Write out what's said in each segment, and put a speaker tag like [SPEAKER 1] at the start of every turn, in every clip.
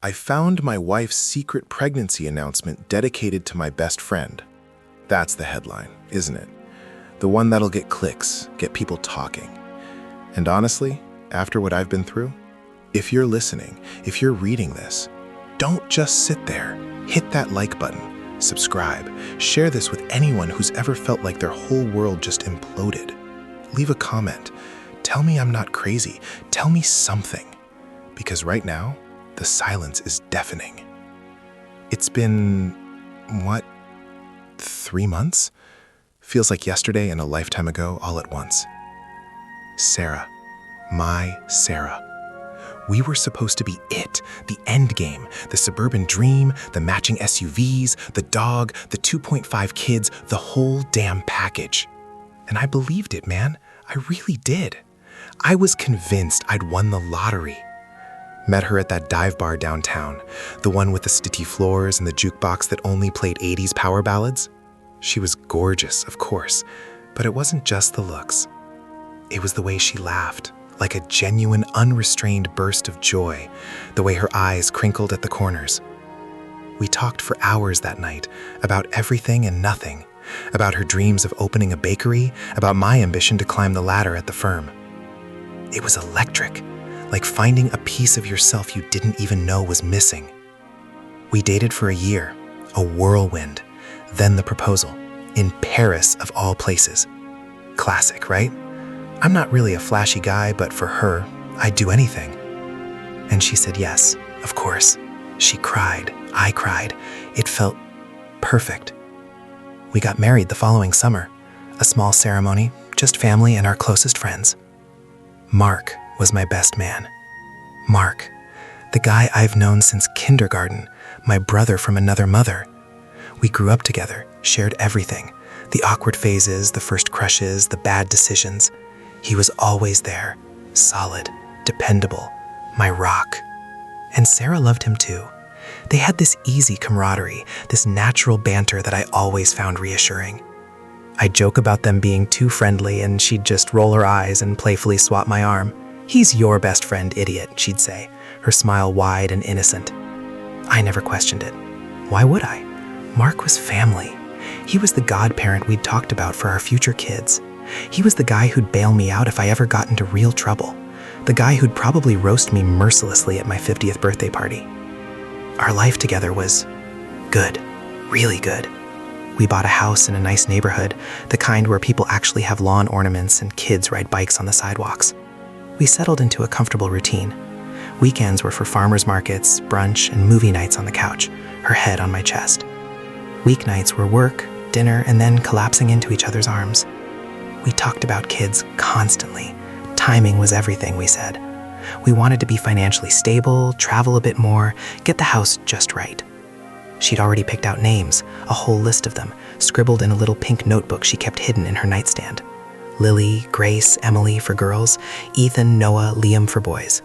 [SPEAKER 1] I found my wife's secret pregnancy announcement dedicated to my best friend. That's the headline, isn't it? The one that'll get clicks, get people talking. And honestly, after what I've been through, if you're listening, if you're reading this, don't just sit there. Hit that like button, subscribe, share this with anyone who's ever felt like their whole world just imploded. Leave a comment. Tell me I'm not crazy. Tell me something. Because right now, the silence is deafening. It's been, 3 months? Feels like yesterday and a lifetime ago all at once. Sarah. My Sarah. We were supposed to be it, the end game, the suburban dream, the matching SUVs, the dog, the 2.5 kids, the whole damn package. And I believed it, man. I really did. I was convinced I'd won the lottery. Met her at that dive bar downtown, the one with the stitty floors and the jukebox that only played 80s power ballads. She was gorgeous, of course, but it wasn't just the looks. It was the way she laughed, like a genuine, unrestrained burst of joy, the way her eyes crinkled at the corners. We talked for hours that night about everything and nothing, about her dreams of opening a bakery, about my ambition to climb the ladder at the firm. It was electric, like finding a piece of yourself you didn't even know was missing. We dated for a year, a whirlwind, then the proposal, in Paris of all places. Classic, right? I'm not really a flashy guy, but for her, I'd do anything. And she said yes, of course. She cried, I cried. It felt perfect. We got married the following summer, a small ceremony, just family and our closest friends. Mark was my best man. Mark, the guy I've known since kindergarten, my brother from another mother. We grew up together, shared everything, the awkward phases, the first crushes, the bad decisions. He was always there, solid, dependable, my rock. And Sarah loved him too. They had this easy camaraderie, this natural banter that I always found reassuring. I'd joke about them being too friendly and she'd just roll her eyes and playfully swat my arm. "He's your best friend, idiot," she'd say, her smile wide and innocent. I never questioned it. Why would I? Mark was family. He was the godparent we'd talked about for our future kids. He was the guy who'd bail me out if I ever got into real trouble. The guy who'd probably roast me mercilessly at my 50th birthday party. Our life together was good, really good. We bought a house in a nice neighborhood, the kind where people actually have lawn ornaments and kids ride bikes on the sidewalks. We settled into a comfortable routine. Weekends were for farmers markets, brunch, and movie nights on the couch, her head on my chest. Weeknights were work, dinner, and then collapsing into each other's arms. We talked about kids constantly. Timing was everything, we said. We wanted to be financially stable, travel a bit more, get the house just right. She'd already picked out names, a whole list of them, scribbled in a little pink notebook she kept hidden in her nightstand. Lily, Grace, Emily for girls, Ethan, Noah, Liam for boys.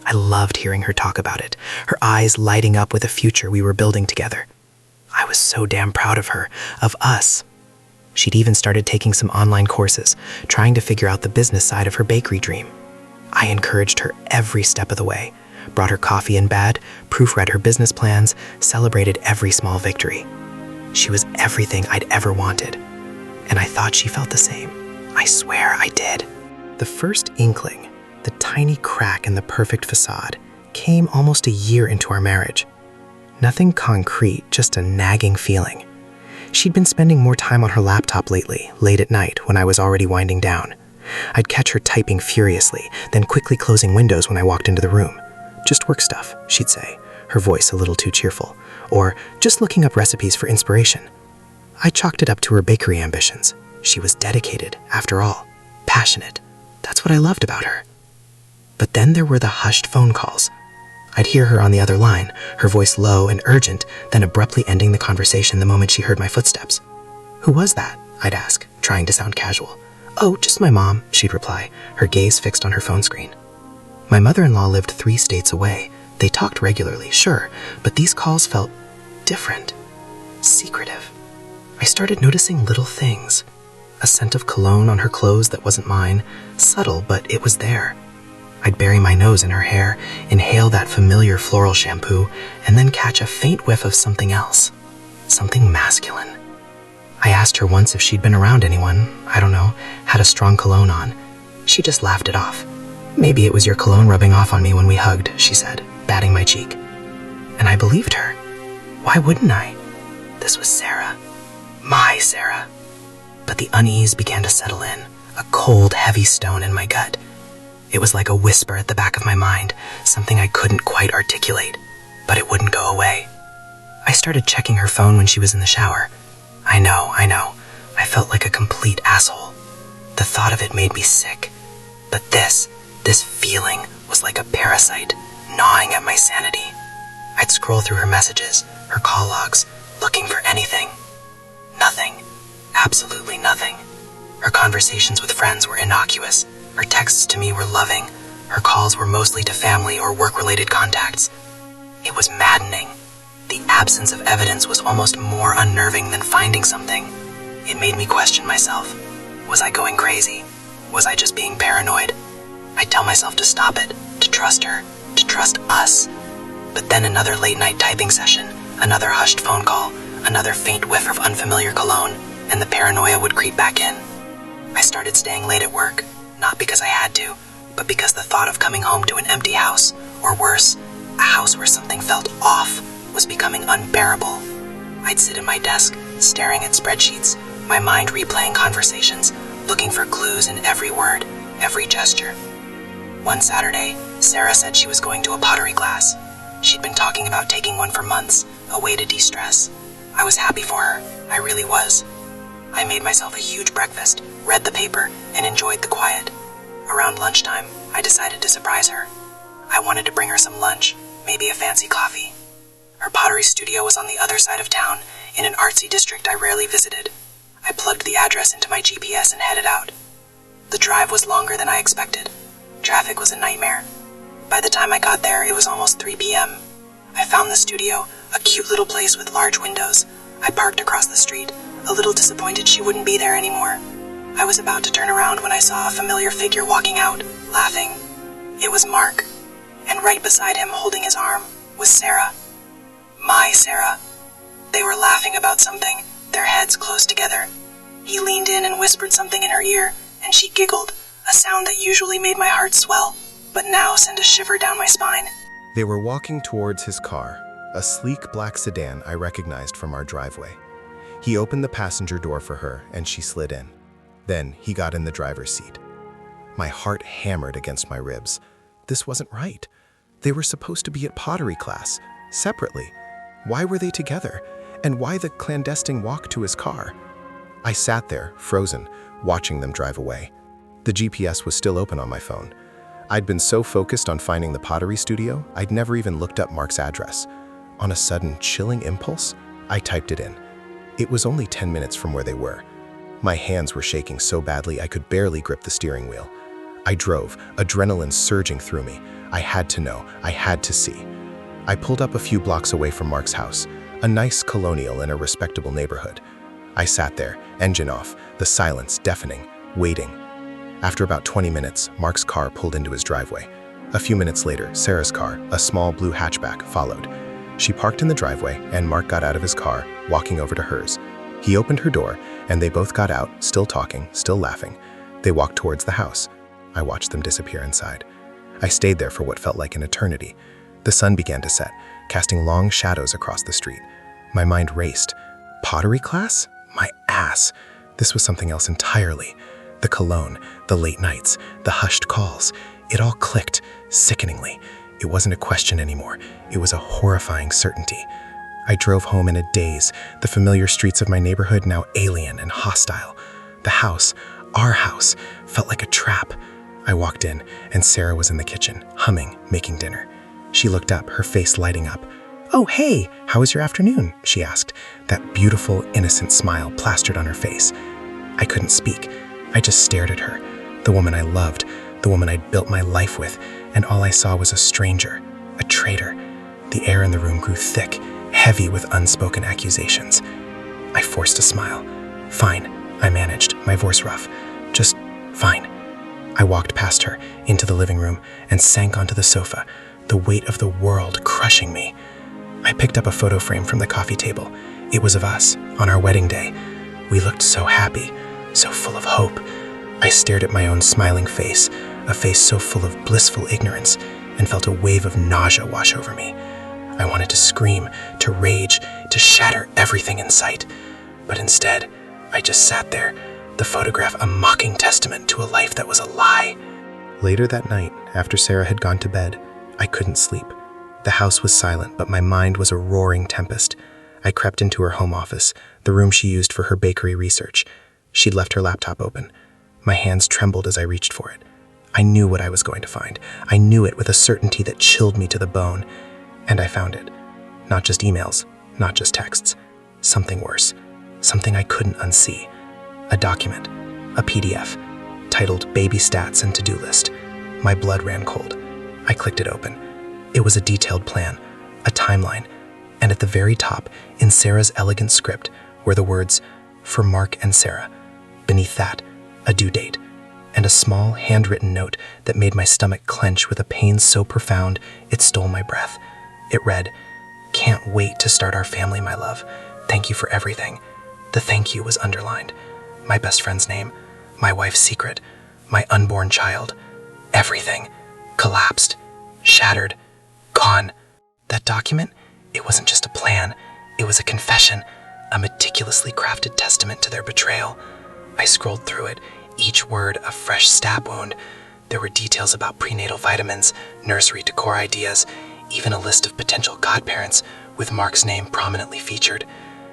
[SPEAKER 1] I loved hearing her talk about it, her eyes lighting up with a future we were building together. I was so damn proud of her, of us. She'd even started taking some online courses, trying to figure out the business side of her bakery dream. I encouraged her every step of the way, brought her coffee in bed, proofread her business plans, celebrated every small victory. She was everything I'd ever wanted, and I thought she felt the same. I swear I did. The first inkling, the tiny crack in the perfect facade, came almost a year into our marriage. Nothing concrete, just a nagging feeling. She'd been spending more time on her laptop lately, late at night when I was already winding down. I'd catch her typing furiously, then quickly closing windows when I walked into the room. "Just work stuff," she'd say, her voice a little too cheerful. Or, "Just looking up recipes for inspiration." I chalked it up to her bakery ambitions. She was dedicated, after all, passionate. That's what I loved about her. But then there were the hushed phone calls. I'd hear her on the other line, her voice low and urgent, then abruptly ending the conversation the moment she heard my footsteps. "Who was that?" I'd ask, trying to sound casual. "Oh, just my mom," she'd reply, her gaze fixed on her phone screen. My mother-in-law lived 3 states away. They talked regularly, sure, but these calls felt different, secretive. I started noticing little things. A scent of cologne on her clothes that wasn't mine, subtle, but it was there.
[SPEAKER 2] I'd bury my nose in her hair, inhale that familiar floral shampoo, and then catch a faint whiff of something else. Something masculine. I asked her once if she'd been around anyone, had a strong cologne on. She just laughed it off. "Maybe it was your cologne rubbing off on me when we hugged," she said, batting my cheek. And I believed her. Why wouldn't I? This was Sarah. My Sarah. But the unease began to settle in, a cold, heavy stone in my gut. It was like a whisper at the back of my mind, something I couldn't quite articulate, but it wouldn't go away. I started checking her phone when she was in the shower. I know. I felt like a complete asshole. The thought of it made me sick. But this feeling was like a parasite, gnawing at my sanity. I'd scroll through her messages, her call logs, looking for anything. Nothing. Absolutely nothing. Her conversations with friends were innocuous. Her texts to me were loving. Her calls were mostly to family or work-related contacts. It was maddening. The absence of evidence was almost more unnerving than finding something. It made me question myself. Was I going crazy? Was I just being paranoid? I'd tell myself to stop it, to trust her, to trust us. But then another late-night typing session, another hushed phone call, another faint whiff of unfamiliar cologne, and the paranoia would creep back in. I started staying late at work, not because I had to, but because the thought of coming home to an empty house, or worse, a house where something felt off, was becoming unbearable. I'd sit at my desk, staring at spreadsheets, my mind replaying conversations, looking for clues in every word, every gesture. One Saturday, Sarah said she was going to a pottery class. She'd been talking about taking one for months, a way to de-stress. I was happy for her. I really was. I made myself a huge breakfast, read the paper, and enjoyed the quiet. Around lunchtime, I decided to surprise her. I wanted to bring her some lunch, maybe a fancy coffee. Her pottery studio was on the other side of town, in an artsy district I rarely visited. I plugged the address into my GPS and headed out. The drive was longer than I expected. Traffic was a nightmare. By the time I got there, it was almost 3 p.m. I found the studio, a cute little place with large windows. I parked across the street, a little disappointed she wouldn't be there anymore. I was about to turn around when I saw a familiar figure walking out, laughing. It was Mark, and right beside him, holding his arm, was Sarah. My Sarah. They were laughing about something, their heads close together. He leaned in and whispered something in her ear, and she giggled, a sound that usually made my heart swell, but now sent a shiver down my spine.
[SPEAKER 1] They were walking towards his car, a sleek black sedan I recognized from our driveway. He opened the passenger door for her, and she slid in. Then he got in the driver's seat. My heart hammered against my ribs. This wasn't right. They were supposed to be at pottery class, separately. Why were they together? And why the clandestine walk to his car? I sat there, frozen, watching them drive away. The GPS was still open on my phone. I'd been so focused on finding the pottery studio, I'd never even looked up Mark's address. On a sudden, chilling impulse, I typed it in. It was only 10 minutes from where they were. My hands were shaking so badly I could barely grip the steering wheel. I drove, adrenaline surging through me. I had to know, I had to see. I pulled up a few blocks away from Mark's house, a nice colonial in a respectable neighborhood. I sat there, engine off, the silence deafening, waiting. After about 20 minutes, Mark's car pulled into his driveway. A few minutes later, Sarah's car, a small blue hatchback, followed. She parked in the driveway, and Mark got out of his car, walking over to hers. He opened her door, and they both got out, still talking, still laughing. They walked towards the house. I watched them disappear inside. I stayed there for what felt like an eternity. The sun began to set, casting long shadows across the street. My mind raced. Pottery class? My ass. This was something else entirely. The cologne, the late nights, the hushed calls. It all clicked, sickeningly. It wasn't a question anymore. It was a horrifying certainty. I drove home in a daze, the familiar streets of my neighborhood now alien and hostile. The house, our house, felt like a trap. I walked in, and Sarah was in the kitchen, humming, making dinner. She looked up, her face lighting up. "Oh, hey, how was your afternoon?" she asked, that beautiful, innocent smile plastered on her face. I couldn't speak. I just stared at her, the woman I loved, the woman I'd built my life with, and all I saw was a stranger, a traitor. The air in the room grew thick, heavy with unspoken accusations. I forced a smile. "Fine," I managed, my voice rough. "Just fine." I walked past her into the living room and sank onto the sofa, the weight of the world crushing me. I picked up a photo frame from the coffee table. It was of us on our wedding day. We looked so happy, so full of hope. I stared at my own smiling face, a face so full of blissful ignorance, and felt a wave of nausea wash over me. I wanted to scream, to rage, to shatter everything in sight. But instead, I just sat there, the photograph a mocking testament to a life that was a lie. Later that night, after Sarah had gone to bed, I couldn't sleep. The house was silent, but my mind was a roaring tempest. I crept into her home office, the room she used for her bakery research. She'd left her laptop open. My hands trembled as I reached for it. I knew what I was going to find. I knew it with a certainty that chilled me to the bone. And I found it. Not just emails, not just texts. Something worse. Something I couldn't unsee. A document. A PDF. Titled Baby Stats and To-Do List. My blood ran cold. I clicked it open. It was a detailed plan. A timeline. And at the very top, in Sarah's elegant script, were the words, "For Mark and Sarah." Beneath that, a due date, and a small handwritten note that made my stomach clench with a pain so profound it stole my breath. It read, "Can't wait to start our family, my love. Thank you for everything." The thank you was underlined. My best friend's name, my wife's secret, my unborn child. Everything collapsed, shattered, gone. That document, it wasn't just a plan. It was a confession, a meticulously crafted testament to their betrayal. I scrolled through it, each word a fresh stab wound. There were details about prenatal vitamins, nursery decor ideas, even a list of potential godparents, with Mark's name prominently featured.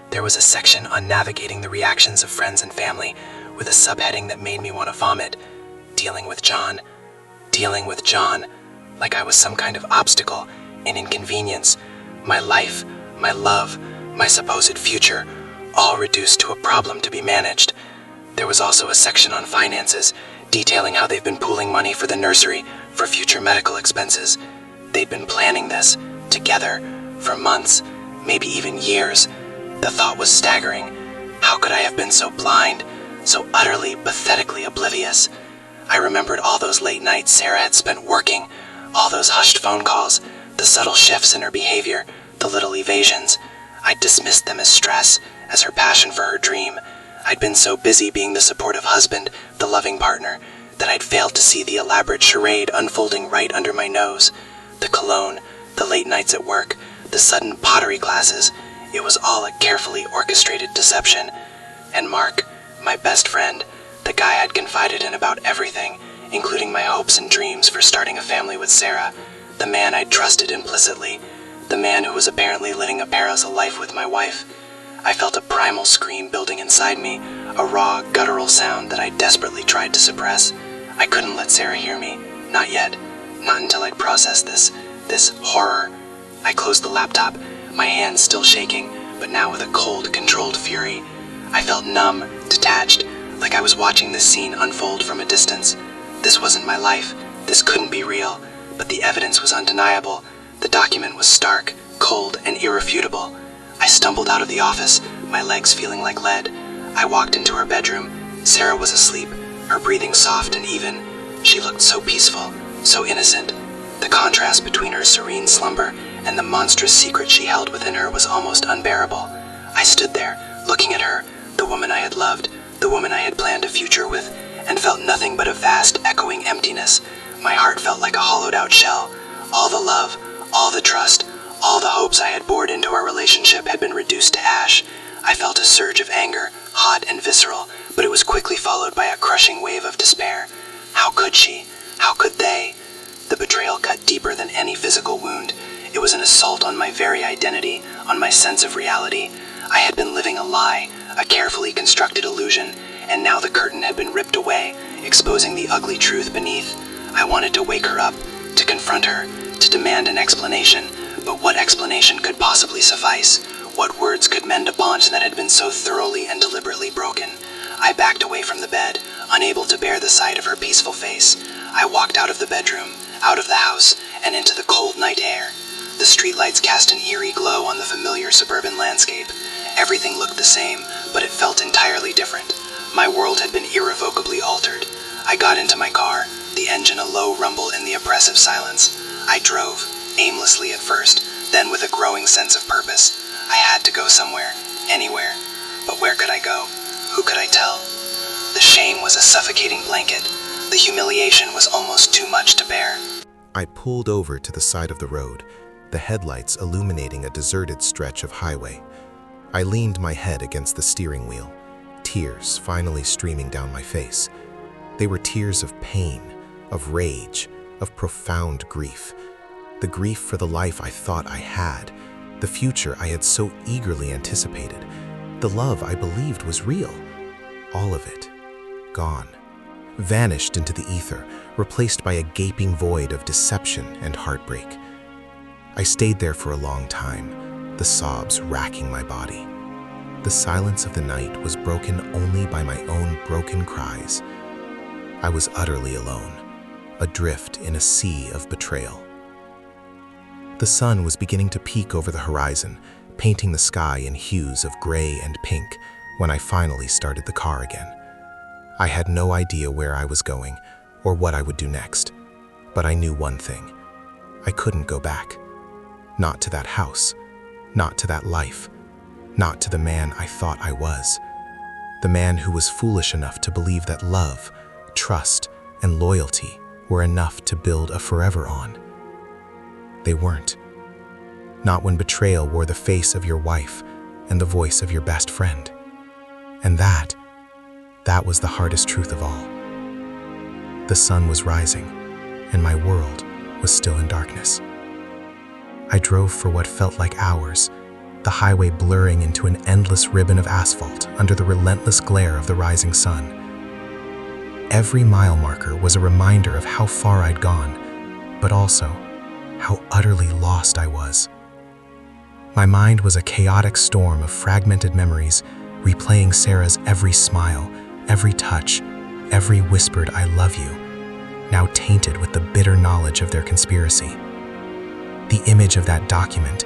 [SPEAKER 1] There was a section on navigating the reactions of friends and family, with a subheading that made me want to vomit. Dealing with John. Dealing with John. Like I was some kind of obstacle, an inconvenience. My life, my love, my supposed future, all reduced to a problem to be managed. There was also a section on finances, detailing how they've been pooling money for the nursery for future medical expenses. They'd been planning this, together, for months, maybe even years. The thought was staggering. How could I have been so blind, so utterly, pathetically oblivious? I remembered all those late nights Sarah had spent working, all those hushed phone calls, the subtle shifts in her behavior, the little evasions. I dismissed them as stress, as her passion for her dream. I'd been so busy being the supportive husband, the loving partner, that I'd failed to see the elaborate charade unfolding right under my nose. The cologne, the late nights at work, the sudden pottery classes. It was all a carefully orchestrated deception. And Mark, my best friend, the guy I'd confided in about everything, including my hopes and dreams for starting a family with Sarah, the man I'd trusted implicitly, the man who was apparently living a parallel life with my wife. I felt a primal scream building inside me, a raw, guttural sound that I desperately tried to suppress. I couldn't let Sarah hear me. Not yet. Not until I'd processed this horror. I closed the laptop, my hands still shaking, but now with a cold, controlled fury. I felt numb, detached, like I was watching this scene unfold from a distance. This wasn't my life. This couldn't be real, but the evidence was undeniable. The document was stark, cold, and irrefutable. I stumbled out of the office, my legs feeling like lead. I walked into her bedroom. Sarah was asleep, her breathing soft and even. She looked so peaceful, so innocent. The contrast between her serene slumber and the monstrous secret she held within her was almost unbearable. I stood there, looking at her, the woman I had loved, the woman I had planned a future with, and felt nothing but a vast, echoing emptiness. My heart felt like a hollowed-out shell. All the love, all the trust, all the hopes I had poured into our relationship had been reduced to ash. I felt a surge of anger, hot and visceral, but it was quickly followed by a crushing wave of despair. How could she? How could they? The betrayal cut deeper than any physical wound. It was an assault on my very identity, on my sense of reality. I had been living a lie, a carefully constructed illusion, and now the curtain had been ripped away, exposing the ugly truth beneath. I wanted to wake her up, to confront her, to demand an explanation, but what explanation could possibly suffice? What words could mend a bond that had been so thoroughly and deliberately broken? I backed away from the bed, unable to bear the sight of her peaceful face. I walked out of the bedroom, out of the house, and into the cold night air. The streetlights cast an eerie glow on the familiar suburban landscape. Everything looked the same, but it felt entirely different. My world had been irrevocably altered.
[SPEAKER 2] I got into my car, the engine a low rumble in the oppressive silence. I drove, aimlessly at first, then with a growing sense of purpose. I had to go somewhere, anywhere. But where could I go? Who could I tell? The shame was a suffocating blanket. The humiliation was almost too much to bear.
[SPEAKER 1] I pulled over to the side of the road, the headlights illuminating a deserted stretch of highway. I leaned my head against the steering wheel, tears finally streaming down my face. They were tears of pain, of rage, of profound grief. The grief for the life I thought I had, the future I had so eagerly anticipated, the love I believed was real. All of it, gone, vanished into the ether, replaced by a gaping void of deception and heartbreak. I stayed there for a long time, the sobs racking my body. The silence of the night was broken only by my own broken cries. I was utterly alone, adrift in a sea of betrayal. The sun was beginning to peek over the horizon, painting the sky in hues of gray and pink when I finally started the car again. I had no idea where I was going or what I would do next, but I knew one thing. I couldn't go back. Not to that house, not to that life, not to the man I thought I was. The man who was foolish enough to believe that love, trust, and loyalty were enough to build a forever on. They weren't. Not when betrayal wore the face of your wife and the voice of your best friend. And that was the hardest truth of all. The sun was rising, and my world was still in darkness. I drove for what felt like hours, the highway blurring into an endless ribbon of asphalt under the relentless glare of the rising sun. Every mile marker was a reminder of how far I'd gone, but also how utterly lost I was. My mind was a chaotic storm of fragmented memories, replaying Sarah's every smile, every touch, every whispered "I love you," now tainted with the bitter knowledge of their conspiracy. The image of that document,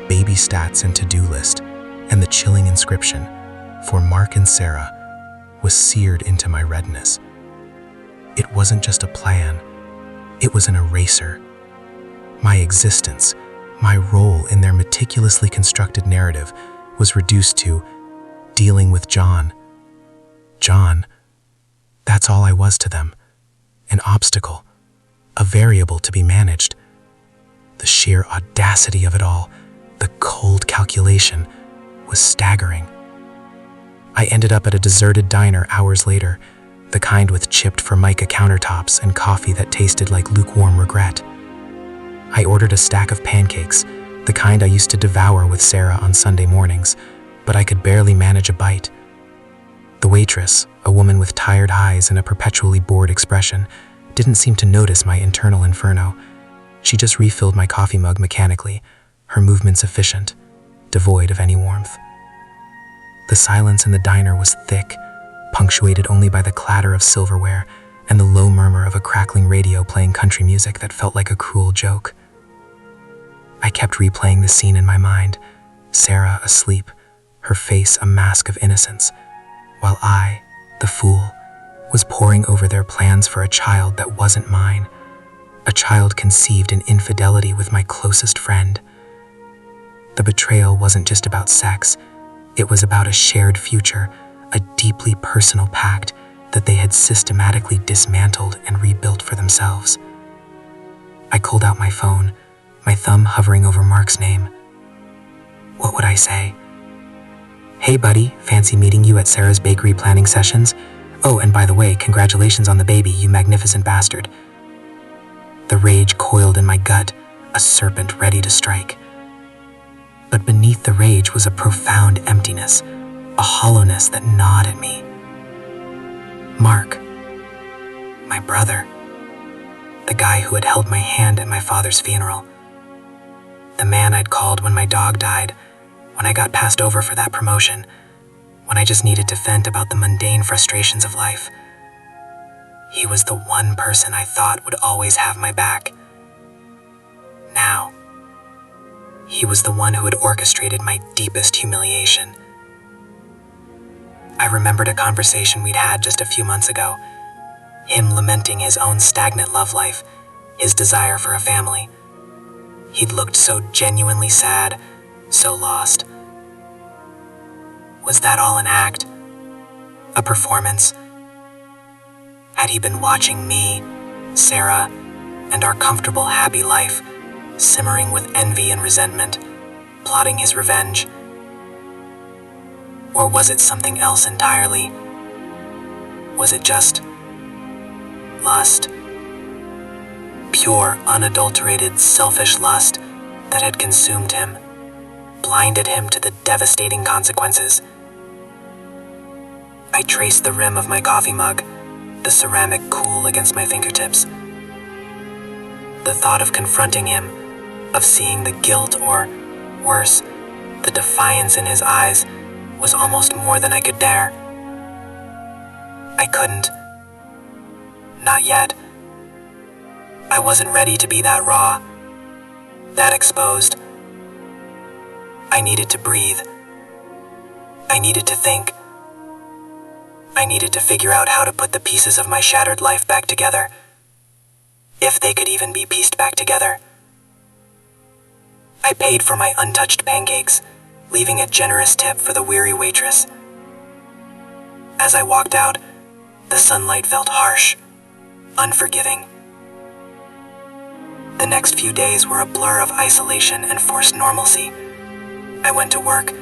[SPEAKER 1] baby stats and to-do list, and the chilling inscription, "For Mark and Sarah," was seared into my retinas. It wasn't just a plan, it was an eraser. My existence, my role in their meticulously constructed narrative was reduced to dealing with John. John, that's all I was to them. An obstacle, a variable to be managed. The sheer audacity of it all, the cold calculation, was staggering. I ended up at a deserted diner hours later, the kind with chipped Formica countertops and coffee that tasted like lukewarm regret. I ordered a stack of pancakes, the kind I used to devour with Sarah on Sunday mornings, but I could barely manage a bite. The waitress, a woman with tired eyes and a perpetually bored expression, didn't seem to notice my internal inferno. She just refilled my coffee mug mechanically, her movements efficient, devoid of any warmth. The silence in the diner was thick, punctuated only by the clatter of silverware and the low murmur of a crackling radio playing country music that felt like a cruel joke. I kept replaying the scene in my mind, Sarah asleep, her face a mask of innocence, while I, the fool, was poring over their plans for a child that wasn't mine, a child conceived in infidelity with my closest friend. The betrayal wasn't just about sex, it was about a shared future, a deeply personal pact that they had systematically dismantled and rebuilt for themselves. I pulled out my phone, my thumb hovering over Mark's name. What would I say? "Hey buddy, fancy meeting you at Sarah's bakery planning sessions. Oh, and by the way, congratulations on the baby, you magnificent bastard." The rage coiled in my gut, a serpent ready to strike. But beneath the rage was a profound emptiness, a hollowness that gnawed at me. Mark, my brother, the guy who had held my hand at my father's funeral, the man I'd called when my dog died, when I got passed over for that promotion, when I just needed to vent about the mundane frustrations of life. He was the one person I thought would always have my back. Now, he was the one who had orchestrated my deepest humiliation. I remembered a conversation we'd had just a few months ago.
[SPEAKER 2] him lamenting his own stagnant love life, his desire for a family. He'd looked so genuinely sad, so lost. Was that all an act? A performance? Had he been watching me, Sarah, and our comfortable, happy life, simmering with envy and resentment, plotting his revenge? Or was it something else entirely? Was it just lust? Pure, unadulterated, selfish lust that had consumed him, blinded him to the devastating consequences. I traced the rim of my coffee mug, the ceramic cool against my fingertips. The thought of confronting him, of seeing the guilt or, worse, the defiance in his eyes, was almost more than I could dare. I couldn't. Not yet. I wasn't ready to be that raw, that exposed. I needed to breathe. I needed to think. I needed to figure out how to put the pieces of my shattered life back together, if they could even be pieced back together. I paid for my untouched pancakes, leaving a generous tip for the weary waitress. As I walked out, the sunlight felt harsh, unforgiving. The next few days were a blur of isolation and forced normalcy. I went to work,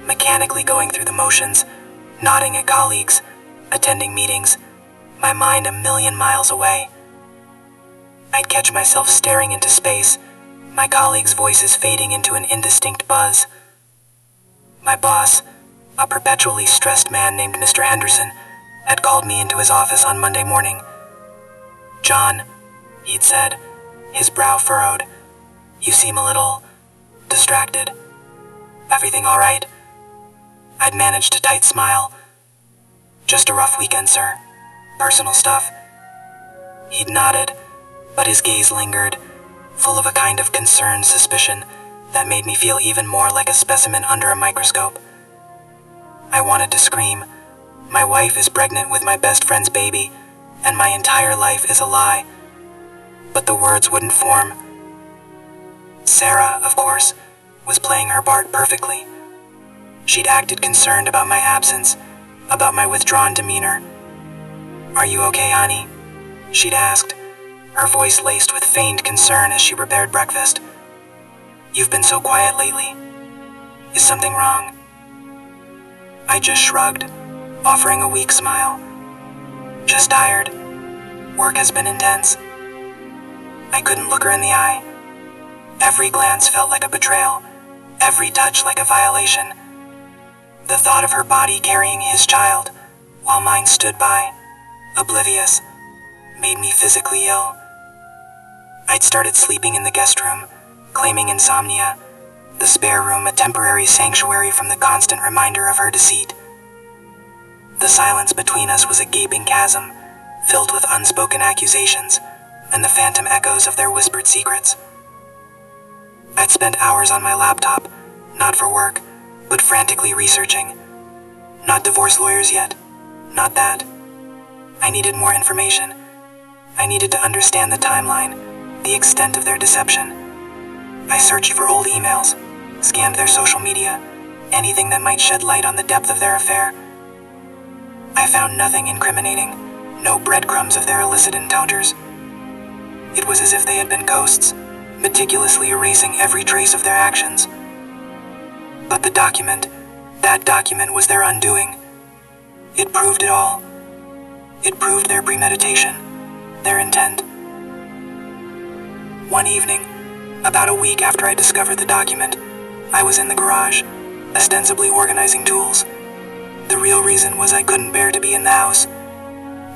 [SPEAKER 2] mechanically going through the motions, nodding at colleagues, attending meetings, my mind a million miles away. I'd catch myself staring into space, my colleagues' voices fading into an indistinct buzz. My boss, a perpetually stressed man named Mr. Henderson, had called me into his office on Monday morning. "John," he'd said, his brow furrowed, "you seem a little distracted. Everything all right?" I'd managed a tight smile. "Just a rough weekend, sir. Personal stuff." He'd nodded, but his gaze lingered, full of a kind of concerned suspicion that made me feel even more like a specimen under a microscope. I wanted to scream. My wife is pregnant with my best friend's baby, and my entire life is a lie. But the words wouldn't form. Sarah, of course, was playing her part perfectly. She'd acted concerned about my absence, about my withdrawn demeanor. "Are you okay, honey?" she'd asked, her voice laced with feigned concern as she prepared breakfast. "You've been so quiet lately. Is something wrong?" I just shrugged, offering a weak smile. "Just tired. Work has been intense." I couldn't look her in the eye. Every glance felt like a betrayal, every touch like a violation. The thought of her body carrying his child, while mine stood by, oblivious, made me physically ill. I'd started sleeping in the guest room, claiming insomnia, the spare room a temporary sanctuary from the constant reminder of her deceit. The silence between us was a gaping chasm, filled with unspoken accusations and the phantom echoes of their whispered secrets. I'd spent hours on my laptop, not for work, but frantically researching. Not divorce lawyers yet, not that. I needed more information. I needed to understand the timeline, the extent of their deception. I searched for old emails, scanned their social media, anything that might shed light on the depth of their affair. I found nothing incriminating, no breadcrumbs of their illicit encounters. It was as if they had been ghosts, meticulously erasing every trace of their actions. But that document was their undoing. It proved it all. It proved their premeditation, their intent. One evening, about a week after I discovered the document, I was in the garage, ostensibly organizing tools. The real reason was I couldn't bear to be in the house.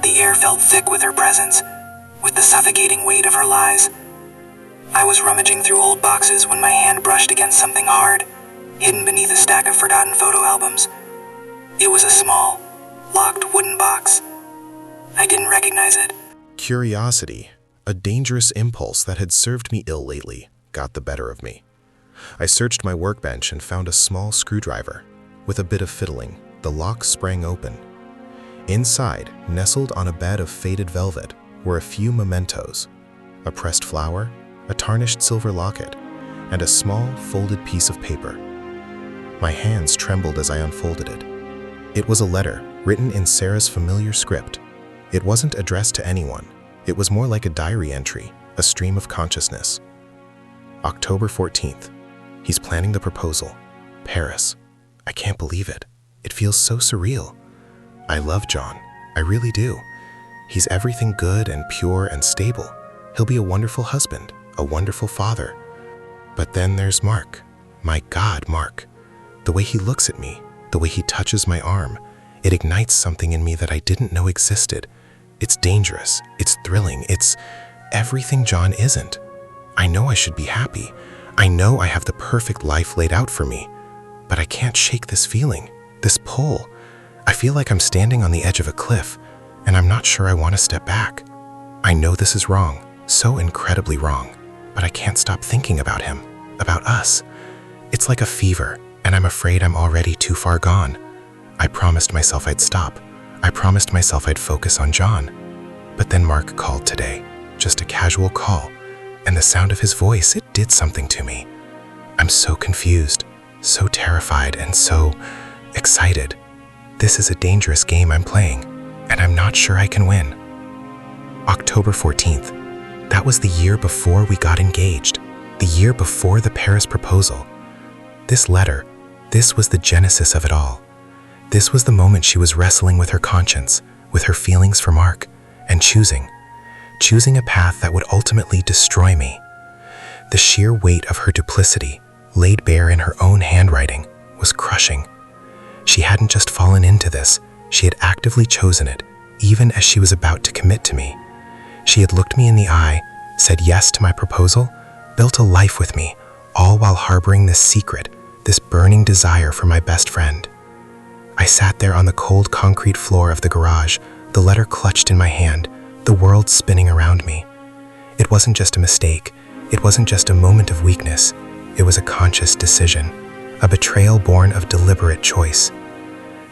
[SPEAKER 2] The air felt thick with her presence, with the suffocating weight of her lies. I was rummaging through old boxes when my hand brushed against something hard, hidden beneath a stack of forgotten photo albums. It was a small, locked wooden box. I didn't recognize it.
[SPEAKER 1] Curiosity, a dangerous impulse that had served me ill lately, got the better of me. I searched my workbench and found a small screwdriver. With a bit of fiddling, the lock sprang open. Inside, nestled on a bed of faded velvet, were a few mementos: a pressed flower, a tarnished silver locket, and a small, folded piece of paper. My hands trembled as I unfolded it. It was a letter, written in Sarah's familiar script. It wasn't addressed to anyone. It was more like a diary entry, a stream of consciousness. October 14th. He's planning the proposal. Paris. I can't believe it. It feels so surreal. I love John. I really do. He's everything good and pure and stable. He'll be a wonderful husband, a wonderful father. But then there's Mark. My God, Mark. The way he looks at me, the way he touches my arm, it ignites something in me that I didn't know existed. It's dangerous. It's thrilling. It's everything John isn't. I know I should be happy. I know I have the perfect life laid out for me. But I can't shake this feeling, this pull. I feel like I'm standing on the edge of a cliff, and I'm not sure I want to step back. I know this is wrong, so incredibly wrong, but I can't stop thinking about him, about us. It's like a fever, and I'm afraid I'm already too far gone. I promised myself I'd stop. I promised myself I'd focus on John. But then Mark called today, just a casual call, and the sound of his voice, it did something to me. I'm so confused, so terrified, and so excited. This is a dangerous game I'm playing, and I'm not sure I can win. October 14th. That was the year before we got engaged, the year before the Paris proposal. This letter, this was the genesis of it all. This was the moment she was wrestling with her conscience, with her feelings for Mark, and choosing a path that would ultimately destroy me. The sheer weight of her duplicity, laid bare in her own handwriting, was crushing. She hadn't just fallen into this, she had actively chosen it, even as she was about to commit to me. She had looked me in the eye, said yes to my proposal, built a life with me, all while harboring this secret, this burning desire for my best friend. I sat there on the cold concrete floor of the garage, the letter clutched in my hand, the world spinning around me. It wasn't just a mistake, it wasn't just a moment of weakness, it was a conscious decision, a betrayal born of deliberate choice.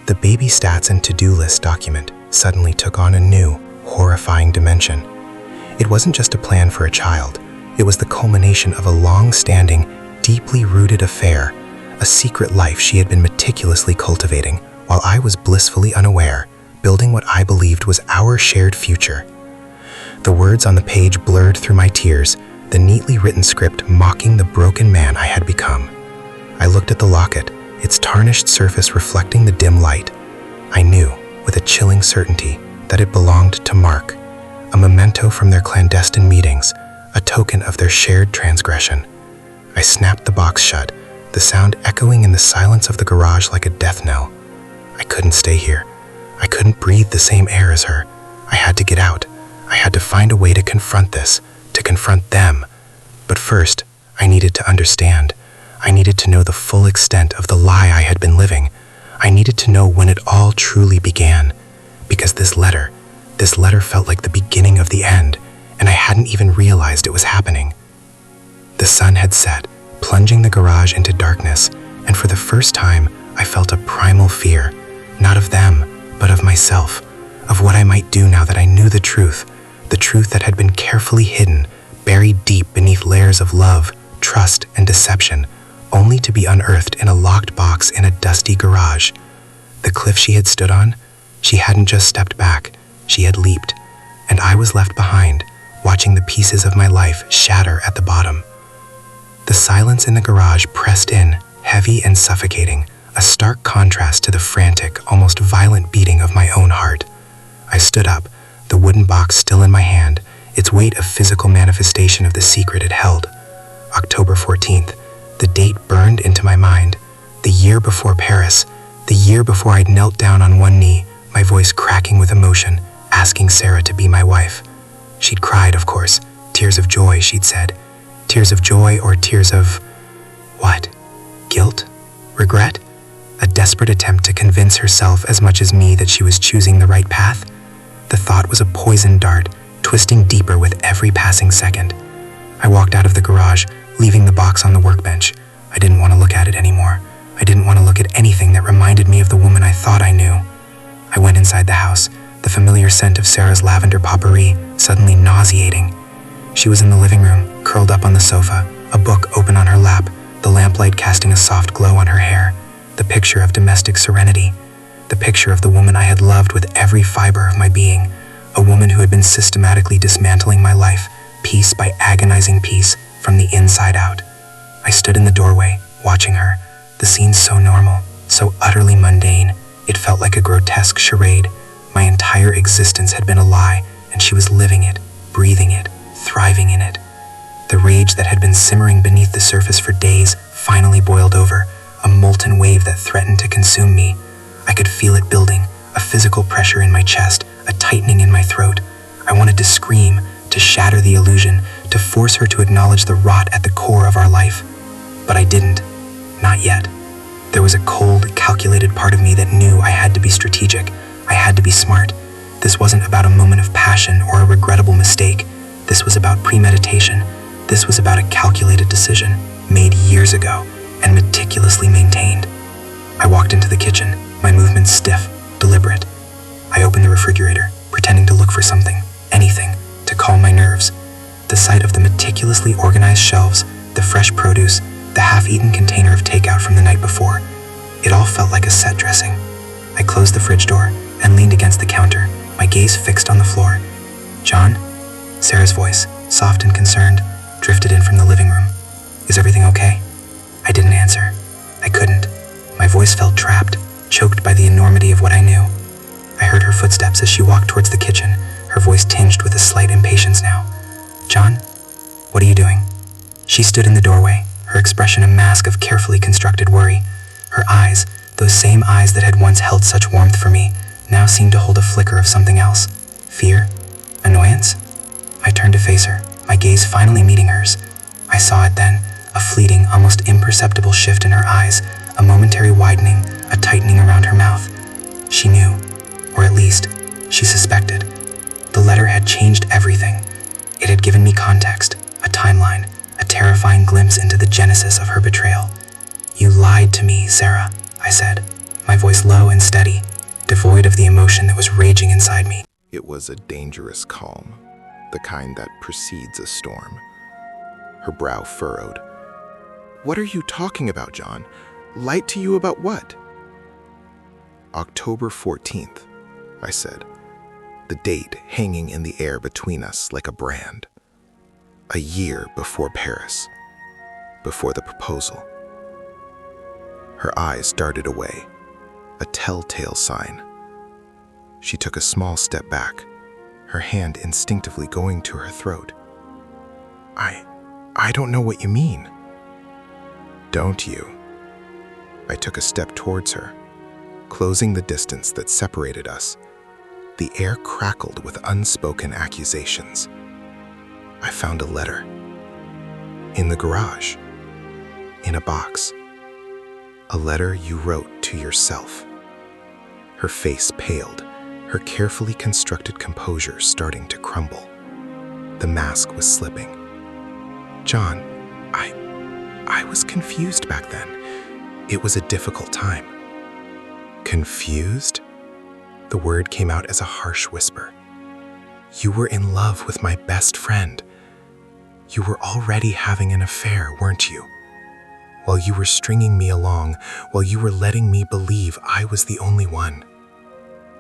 [SPEAKER 1] The baby stats and to-do list document suddenly took on a new, horrifying dimension. It wasn't just a plan for a child, it was the culmination of a long-standing, deeply rooted affair, a secret life she had been meticulously cultivating, while I was blissfully unaware, building what I believed was our shared future. The words on the page blurred through my tears, the neatly written script mocking the broken man I had become. I looked at the locket, its tarnished surface reflecting the dim light. I knew, with a chilling certainty, that it belonged to Mark, a memento from their clandestine meetings, a token of their shared transgression. I snapped the box shut, the sound echoing in the silence of the garage like a death knell. I couldn't stay here. I couldn't breathe the same air as her. I had to get out. I had to find a way to confront this, to confront them. But first, I needed to understand. I needed to know the full extent of the lie I had been living. I needed to know when it all truly began. Because this letter felt like the beginning of the end, and I hadn't even realized it was happening. The sun had set, plunging the garage into darkness, and for the first time, I felt a primal fear, not of them, but of myself, of what I might do now that I knew the truth that had been carefully hidden, buried deep beneath layers of love, trust, and deception, only to be unearthed in a locked box in a dusty garage. The cliff she had stood on, she hadn't just stepped back, she had leaped, and I was left behind, watching the pieces of my life shatter at the bottom. The silence in the garage pressed in, heavy and suffocating, a stark contrast to the frantic, almost violent beating of my own heart. I stood up, the wooden box still in my hand, its weight a physical manifestation of the secret it held. October 14th, the date burned into my mind. The year before Paris, the year before I'd knelt down on one knee, my voice cracking with emotion, asking Sarah to be my wife. She'd cried, of course, tears of joy, she'd said. Tears of joy or tears of... what? Guilt? Regret? A desperate attempt to convince herself as much as me that she was choosing the right path? The thought was a poison dart, twisting deeper with every passing second. I walked out of the garage, leaving the box on the workbench. I didn't want to look at it anymore. I didn't want to look at anything that reminded me of the woman I thought I knew.
[SPEAKER 2] I went inside the house, the familiar scent of Sarah's lavender potpourri suddenly nauseating. She was in the living room, curled up on the sofa, a book open on her lap, the lamplight casting a soft glow on her hair, the picture of domestic serenity, the picture of the woman I had loved with every fiber of my being, a woman who had been systematically dismantling my life, piece by agonizing piece, from the inside out. I stood in the doorway, watching her, the scene so normal, so utterly mundane, it felt like a grotesque charade. My entire existence had been a lie, and she was living it, breathing it, thriving in it. The rage that had been simmering beneath the surface for days finally boiled over, a molten wave that threatened to consume me. I could feel it building, a physical pressure in my chest, a tightening in my throat. I wanted to scream, to shatter the illusion, to force her to acknowledge the rot at the core of our life. But I didn't. Not yet. There was a cold, calculated part of me that knew I had to be strategic. I had to be smart. This wasn't about a moment of passion or a regrettable mistake. This was about premeditation. This was about a calculated decision, made years ago, and meticulously maintained. I walked into the kitchen, my movements stiff, deliberate. I opened the refrigerator, pretending to look for something, anything, to calm my nerves. The sight of the meticulously organized shelves, the fresh produce, the half-eaten container of takeout from the night before, it all felt like a set dressing. I closed the fridge door and leaned against the counter, my gaze fixed on the floor. "John?" Sarah's voice, soft and concerned, drifted in from the living room. "Is everything okay?" I didn't answer. I couldn't. My voice felt trapped, choked by the enormity of what I knew. I heard her footsteps as she walked towards the kitchen, her voice tinged with a slight impatience now. "John? What are you doing?" She stood in the doorway, her expression a mask of carefully constructed worry. Her eyes, those same eyes that had once held such warmth for me, now seemed to hold a flicker of something else. Fear? Annoyance? I turned to face her, my gaze finally meeting hers. I saw it then, a fleeting, almost imperceptible shift in her eyes, a momentary widening, a tightening around her mouth. She knew, or at least, she suspected. The letter had changed everything. It had given me context, a timeline, a terrifying glimpse into the genesis of her betrayal. "You lied to me, Sarah," I said, my voice low and steady, devoid of the emotion that was raging inside me.
[SPEAKER 1] It was a dangerous calm, the kind that precedes a storm. Her brow furrowed. "What are you talking about, John? Lied to you about what?" "October 14th, I said, the date hanging in the air between us like a brand. A year before Paris, before the proposal." Her eyes darted away, a telltale sign. She took a small step back, her hand instinctively going to her throat. I don't know what you mean." "Don't you?" I took a step towards her, closing the distance that separated us. The air crackled with unspoken accusations. "I found a letter. In the garage. In a box. A letter you wrote to yourself." Her face paled, her carefully constructed composure starting to crumble. The mask was slipping. "John, I was confused back then. It was a difficult time." "Confused?" The word came out as a harsh whisper. "You were in love with my best friend. You were already having an affair, weren't you? While you were stringing me along, while you were letting me believe I was the only one."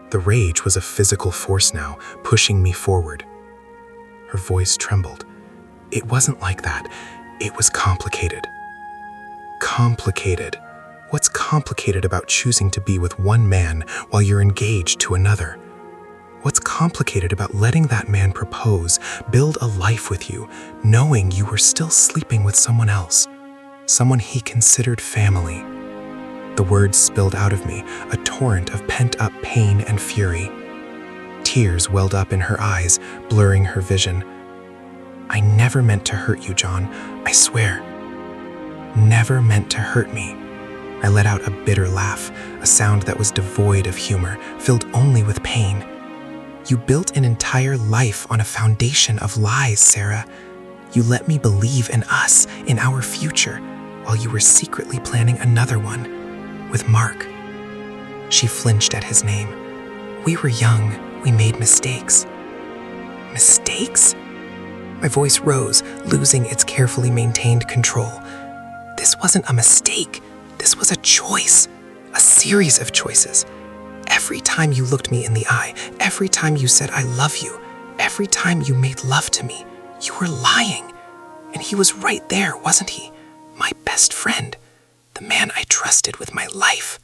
[SPEAKER 1] The rage was a physical force now, pushing me forward. Her voice trembled. "It wasn't like that. It was complicated." "Complicated? What's complicated about choosing to be with one man while you're engaged to another? What's complicated about letting that man propose, build a life with you, knowing you were still sleeping with someone else, someone he considered family?" The words spilled out of me, a torrent of pent-up pain and fury. Tears welled up in her eyes, blurring her vision. "I never meant to hurt you, John, I swear. Never meant to hurt me." I let out a bitter laugh, a sound that was devoid of humor, filled only with pain. "You built an entire life on a foundation of lies, Sarah. You let me believe in us, in our future, while you were secretly planning another one, with Mark." She flinched at his name.
[SPEAKER 2] We were young. We made mistakes. Mistakes? My voice rose, losing its carefully maintained control. This wasn't a mistake. This was a choice. A series of choices. Every time you looked me in the eye, every time you said I love you, every time you made love to me, you were lying. And he was right there, wasn't he? My best friend. The man I trusted with my life.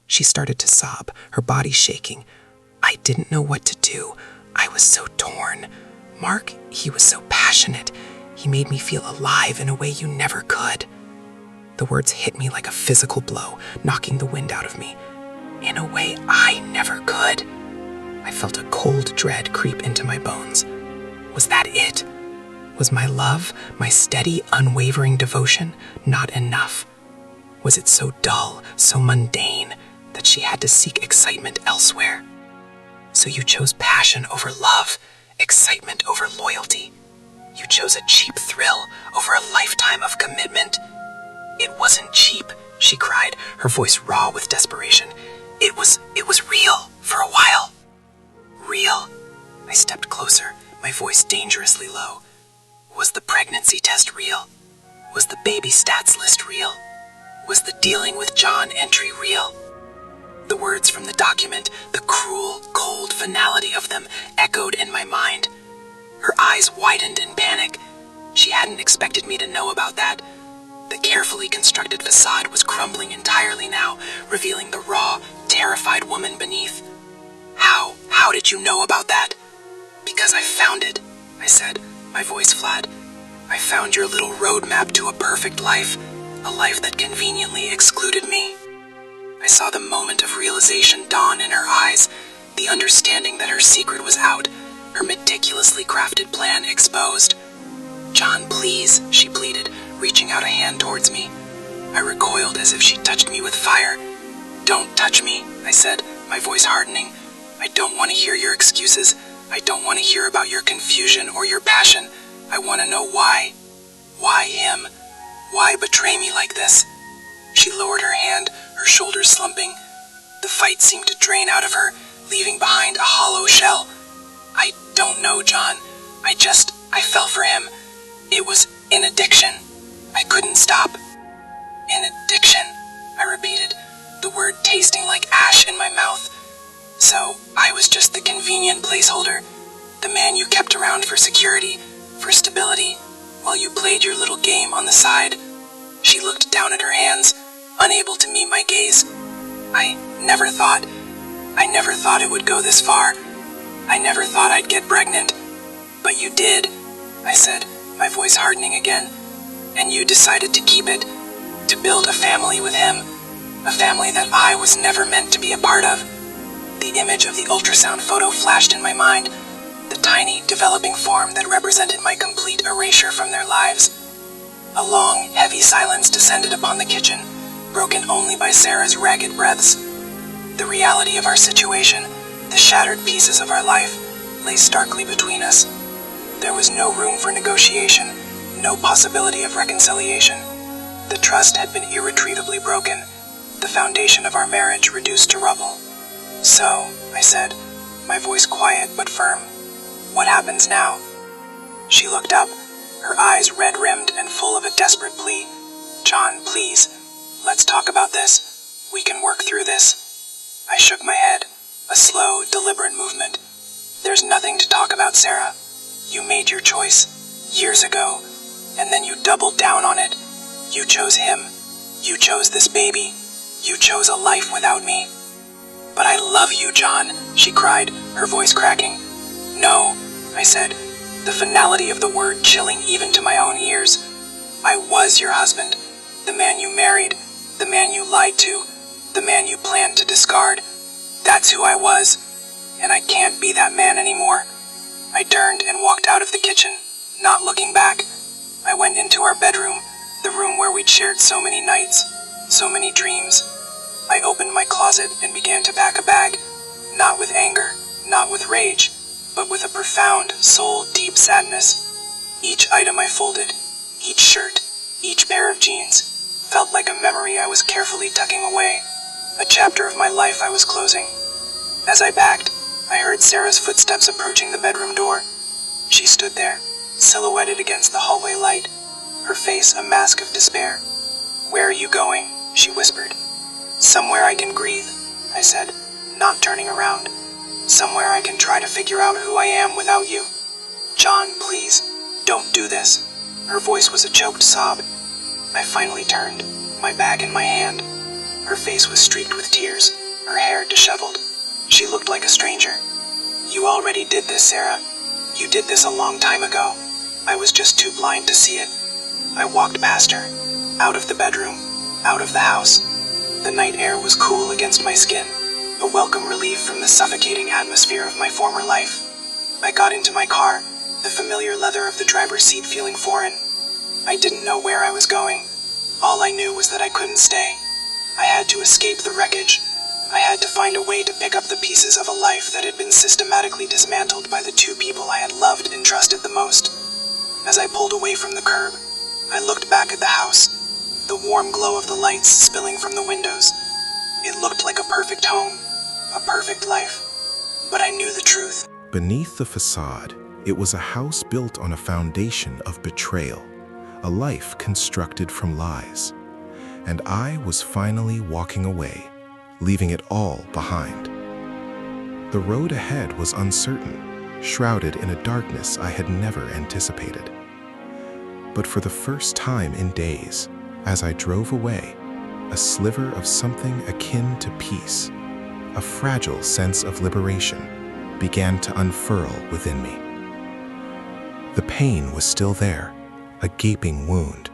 [SPEAKER 2] She started to sob, her body shaking. I didn't know what to do. I was so torn. Mark, he was so passionate. He made me feel alive in a way you never could. The words hit me like a physical blow, knocking the wind out of me. In a way I never could. I felt a cold dread creep into my bones. Was that it? Was my love, my steady, unwavering devotion, not enough? Was it so dull, so mundane, that she had to seek excitement elsewhere? So you chose passion over love, excitement over loyalty. You chose a cheap thrill over a lifetime of commitment. It wasn't cheap, she cried, her voice raw with desperation. It was real, for a while. Real? I stepped closer, my voice dangerously low. Was the pregnancy test real? Was the baby stats list real? Was the dealing with John entry real? The words from the document, the cruel, cold finality of them, echoed in my mind. Her eyes widened in panic. She hadn't expected me to know about that. The carefully constructed facade was crumbling entirely now, revealing the raw, terrified woman beneath. How did you know about that? Because I found it, I said, my voice flat. I found your little roadmap to a perfect life, a life that conveniently excluded me. I saw the moment of realization dawn in her eyes, the understanding that her secret was out, her meticulously crafted plan exposed. John, please, she pleaded, reaching out a hand towards me. I recoiled as if she touched me with fire. Don't touch me, I said, my voice hardening. I don't want to hear your excuses. I don't want to hear about your confusion or your passion. I want to know why. Why him? Why betray me like this? She lowered her hand, her shoulders slumping. The fight seemed to drain out of her, leaving behind a hollow shell. I don't know, John. I fell for him. It was an addiction. I couldn't stop. An addiction, I repeated, the word tasting like ash in my mouth. So, I was just the convenient placeholder, the man you kept around for security, for stability, while you played your little game on the side. She looked down at her hands, unable to meet my gaze. I never thought it would go this far. I never thought I'd get pregnant. But you did, I said, my voice hardening again. And you decided to keep it, to build a family with him, a family that I was never meant to be a part of. The image of the ultrasound photo flashed in my mind, the tiny, developing form that represented my complete erasure from their lives. A long, heavy silence descended upon the kitchen, broken only by Sarah's ragged breaths. The reality of our situation, the shattered pieces of our life, lay starkly between us. There was no room for negotiation, no possibility of reconciliation. The trust had been irretrievably broken, the foundation of our marriage reduced to rubble. So, I said, my voice quiet but firm, what happens now? She looked up, her eyes red-rimmed and full of a desperate plea. John, please, let's talk about this. We can work through this. I shook my head, a slow, deliberate movement. There's nothing to talk about, Sarah. You made your choice, years ago, and then you doubled down on it. You chose him. You chose this baby. You chose a life without me. But I love you, John, she cried, her voice cracking. No, I said, the finality of the word chilling even to my own ears. I was your husband, the man you married, the man you lied to, the man you planned to discard. That's who I was, and I can't be that man anymore. I turned and walked out of the kitchen, not looking back. I went into our bedroom, the room where we'd shared so many nights, so many dreams. I opened my closet and began to pack a bag, not with anger, not with rage, but with a profound, soul-deep sadness. Each item I folded, each shirt, each pair of jeans, felt like a memory I was carefully tucking away, a chapter of my life I was closing. As I backed, I heard Sarah's footsteps approaching the bedroom door. She stood there, silhouetted against the hallway light, her face a mask of despair. "Where are you going?" she whispered. "Somewhere I can breathe," I said, not turning around. "Somewhere I can try to figure out who I am without you." "John, please, don't do this." Her voice was a choked sob. I finally turned, my bag in my hand. Her face was streaked with tears, her hair disheveled. She looked like a stranger. "You already did this, Sarah. You did this a long time ago. I was just too blind to see it." I walked past her, out of the bedroom, out of the house. The night air was cool against my skin, a welcome relief from the suffocating atmosphere of my former life. I got into my car, the familiar leather of the driver's seat feeling foreign. I didn't know where I was going. All I knew was that I couldn't stay. I had to escape the wreckage. I had to find a way to pick up the pieces of a life that had been systematically dismantled by the two people I had loved and trusted the most. As I pulled away from the curb, I looked back at the house, the warm glow of the lights spilling from the windows. It looked like a perfect home, a perfect life. But I knew the truth.
[SPEAKER 1] Beneath the facade, it was a house built on a foundation of betrayal, a life constructed from lies. And I was finally walking away, leaving it all behind. The road ahead was uncertain, shrouded in a darkness I had never anticipated. But for the first time in days, as I drove away, a sliver of something akin to peace, a fragile sense of liberation, began to unfurl within me. The pain was still there, a gaping wound,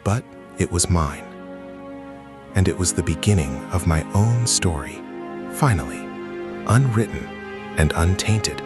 [SPEAKER 1] but it was mine. And it was the beginning of my own story, finally, unwritten and untainted.